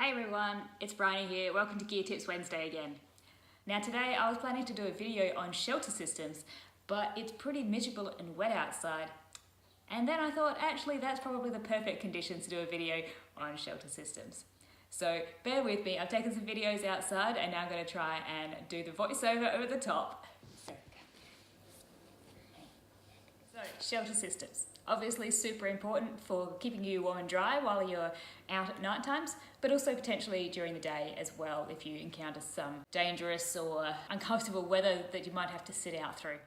Hey everyone, it's Bryony here. Welcome to Gear Tips Wednesday again. Now today I was planning to do a video on shelter systems, but it's pretty miserable and wet outside. And then I thought actually that's probably the perfect conditions to do a video on shelter systems. So bear with me, I've taken some videos outside and now I'm going to try and do the voiceover over the top. So shelter systems. Obviously super important for keeping you warm and dry while you're out at night times, but also potentially during the day as well if you encounter some dangerous or uncomfortable weather that you might have to sit out through.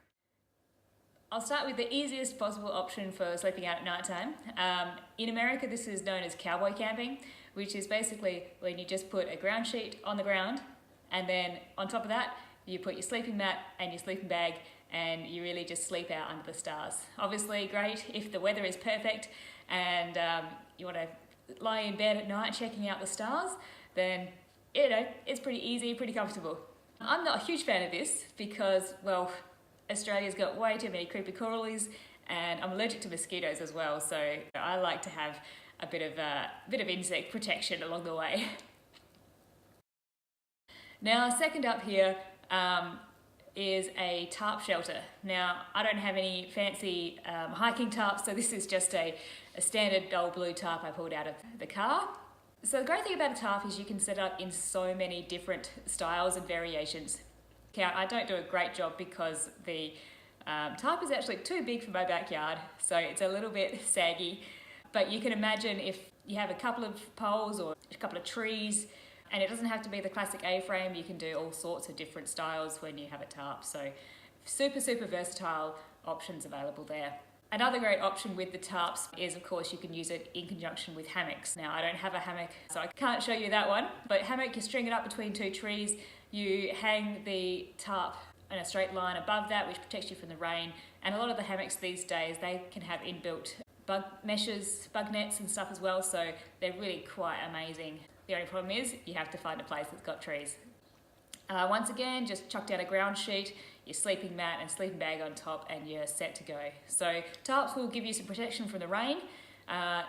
I'll start with the easiest possible option for sleeping out at night time. In America this is known as cowboy camping, which is basically when you just put a ground sheet on the ground and then on top of that you put your sleeping mat and your sleeping bag and you really just sleep out under the stars. Obviously great if the weather is perfect and you want to lie in bed at night checking out the stars, then it's pretty easy, pretty comfortable. I'm not a huge fan of this because, well, Australia's got way too many creepy crawlies and I'm allergic to mosquitoes as well, so I like to have a bit of insect protection along the way. Now second up here is a tarp shelter. Now I don't have any fancy hiking tarps, so this is just a standard old blue tarp I pulled out of the car. So the great thing about a tarp is you can set it up in so many different styles and variations. Now I don't do a great job because the tarp is actually too big for my backyard, so it's a little bit saggy, but you can imagine if you have a couple of poles or a couple of trees. And it doesn't have to be the classic A-frame, you can do all sorts of different styles when you have a tarp. So super versatile options available there. Another great option with the tarps is of course you can use it in conjunction with hammocks. Now I don't have a hammock so I can't show you that one, but hammock you string it up between two trees, you hang the tarp in a straight line above that which protects you from the rain, and a lot of the hammocks these days they can have inbuilt bug meshes, bug nets and stuff as well, so they're really quite amazing. The only problem is you have to find a place that's got trees. Once again, just chuck down a ground sheet, your sleeping mat and sleeping bag on top and you're set to go. So tarps will give you some protection from the rain,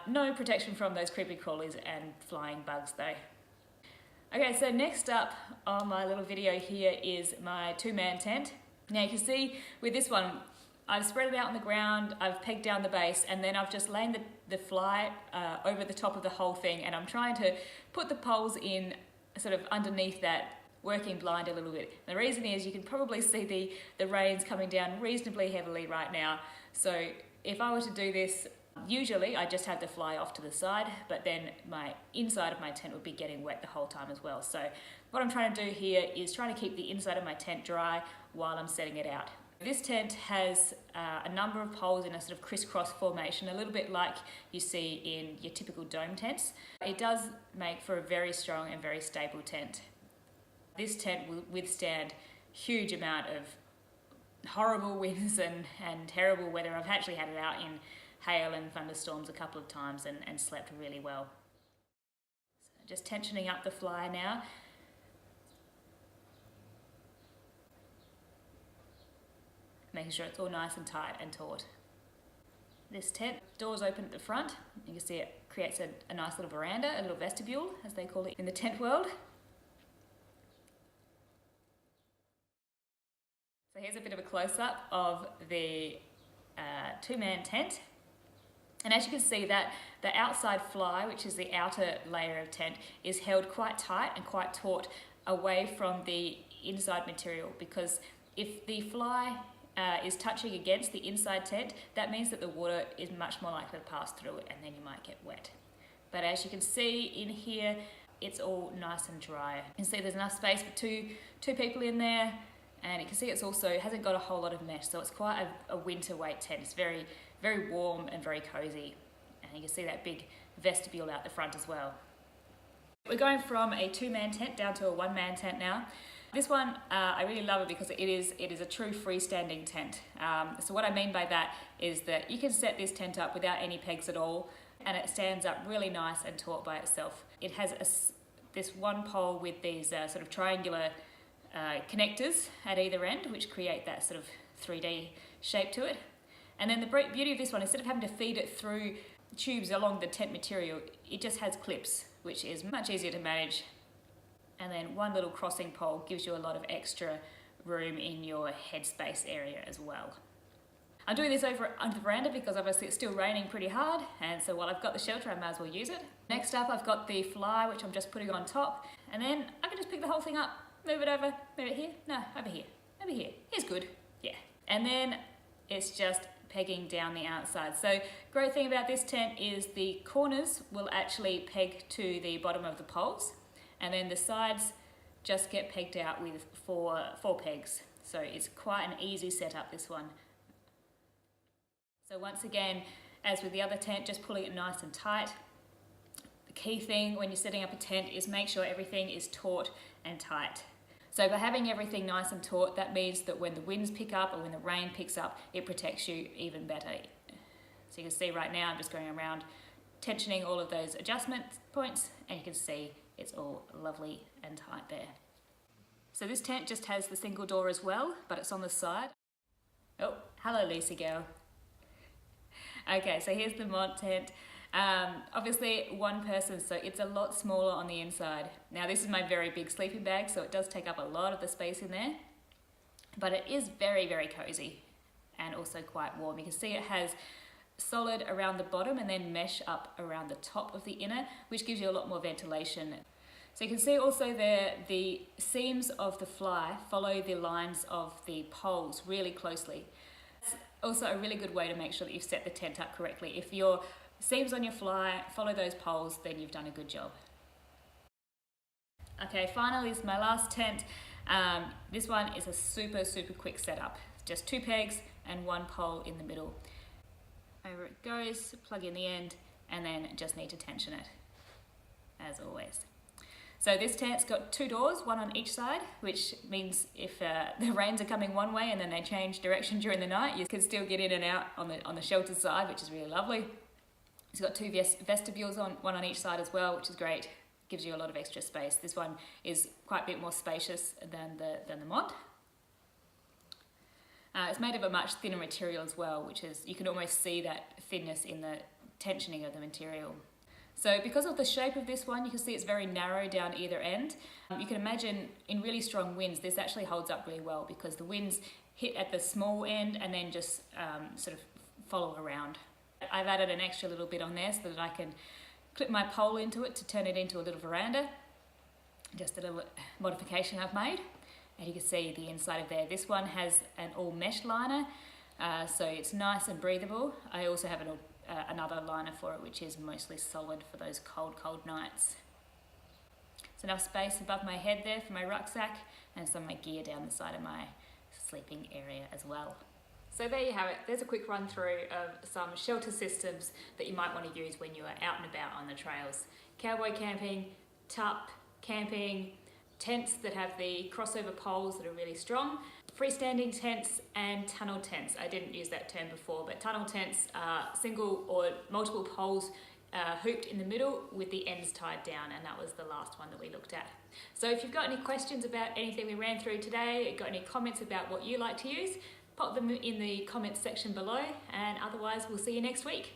no protection from those creepy crawlies and flying bugs though. Okay, so next up on my little video here is my two-man tent. Now you can see with this one, I've spread it out on the ground, I've pegged down the base, and then I've just laid the fly over the top of the whole thing, and I'm trying to put the poles in sort of underneath that, working blind a little bit. The reason is you can probably see the rains coming down reasonably heavily right now, so if I were to do this, usually I just have the fly off to the side, but then my inside of my tent would be getting wet the whole time as well. So what I'm trying to do here is trying to keep the inside of my tent dry while I'm setting it out. This tent has a number of poles in a sort of crisscross formation, a little bit like you see in your typical dome tents. It does make for a very strong and very stable tent. This tent will withstand a huge amount of horrible winds and terrible weather. I've actually had it out in hail and thunderstorms a couple of times and slept really well. So just tensioning up the fly now. Making sure it's all nice and tight and taut. This tent, doors open at the front. You can see it creates a nice little veranda, a little vestibule, as they call it in the tent world. So here's a bit of a close-up of the two-man tent. And as you can see that the outside fly, which is the outer layer of tent, is held quite tight and quite taut away from the inside material, because if the fly is touching against the inside tent, that means that the water is much more likely to pass through it and then you might get wet. But as you can see in here, it's all nice and dry. You can see there's enough space for two people in there, and you can see it's also hasn't got a whole lot of mesh, so it's quite a winter weight tent. It's very warm and very cozy, and you can see that big vestibule out the front as well. We're going from a two-man tent down to a one-man tent now. This one, I really love it because it is a true freestanding tent. So what I mean by that is that you can set this tent up without any pegs at all, and it stands up really nice and taut by itself. It has this one pole with these sort of triangular connectors at either end, which create that sort of 3D shape to it. And then the beauty of this one, instead of having to feed it through tubes along the tent material, it just has clips which is much easier to manage. And then one little crossing pole gives you a lot of extra room in your headspace area as well. I'm doing this over under the veranda because obviously it's still raining pretty hard, and so while I've got the shelter I might as well use it. Next up I've got the fly, which I'm just putting on top, and then I can just pick the whole thing up, move it over, move it here, no, over here, over here, here's good, yeah. And then it's just pegging down the outside. So great thing about this tent is the corners will actually peg to the bottom of the poles, and then the sides just get pegged out with four pegs. So it's quite an easy setup, this one. So once again, as with the other tent, just pulling it nice and tight. The key thing when you're setting up a tent is make sure everything is taut and tight. So by having everything nice and taut, that means that when the winds pick up or when the rain picks up, it protects you even better. So you can see right now, I'm just going around tensioning all of those adjustment points, and you can see it's all lovely and tight there. So this tent just has the single door as well, but it's on the side. Oh, hello Lisa girl. Okay, so here's the mod tent. Obviously one person, so it's a lot smaller on the inside. Now this is my very big sleeping bag, so it does take up a lot of the space in there, but it is very, very cozy and also quite warm. You can see it has solid around the bottom and then mesh up around the top of the inner, which gives you a lot more ventilation. So you can see also there, the seams of the fly follow the lines of the poles really closely. It's also a really good way to make sure that you've set the tent up correctly. If your seams on your fly follow those poles, then you've done a good job. Okay, finally is my last tent. This one is a super, super quick setup. Just 2 pegs and 1 pole in the middle. Over it goes, plug in the end, and then just need to tension it, as always. So this tent's got 2 doors, 1 on each side, which means if the rains are coming one way and then they change direction during the night, you can still get in and out on the sheltered side, which is really lovely. It's got 2 vestibules, one on each side as well, which is great. Gives you a lot of extra space. This one is quite a bit more spacious than the mod. It's made of a much thinner material as well, which is, you can almost see that thinness in the tensioning of the material. So because of the shape of this one, you can see it's very narrow down either end. You can imagine in really strong winds, this actually holds up really well because the winds hit at the small end and then just sort of follow around. I've added an extra little bit on there so that I can clip my pole into it to turn it into a little veranda. Just a little modification I've made. And you can see the inside of there. This one has an all mesh liner, so it's nice and breathable. I also have another liner for it, which is mostly solid for those cold, cold nights. There's enough space above my head there for my rucksack and some of my gear down the side of my sleeping area as well. So there you have it. There's a quick run through of some shelter systems that you might want to use when you are out and about on the trails. Cowboy camping, tarp camping, tents that have the crossover poles that are really strong, freestanding tents and tunnel tents. I didn't use that term before, but tunnel tents are single or multiple poles hooped in the middle with the ends tied down, and that was the last one that we looked at. So if you've got any questions about anything we ran through today, got any comments about what you like to use, pop them in the comments section below, and otherwise we'll see you next week.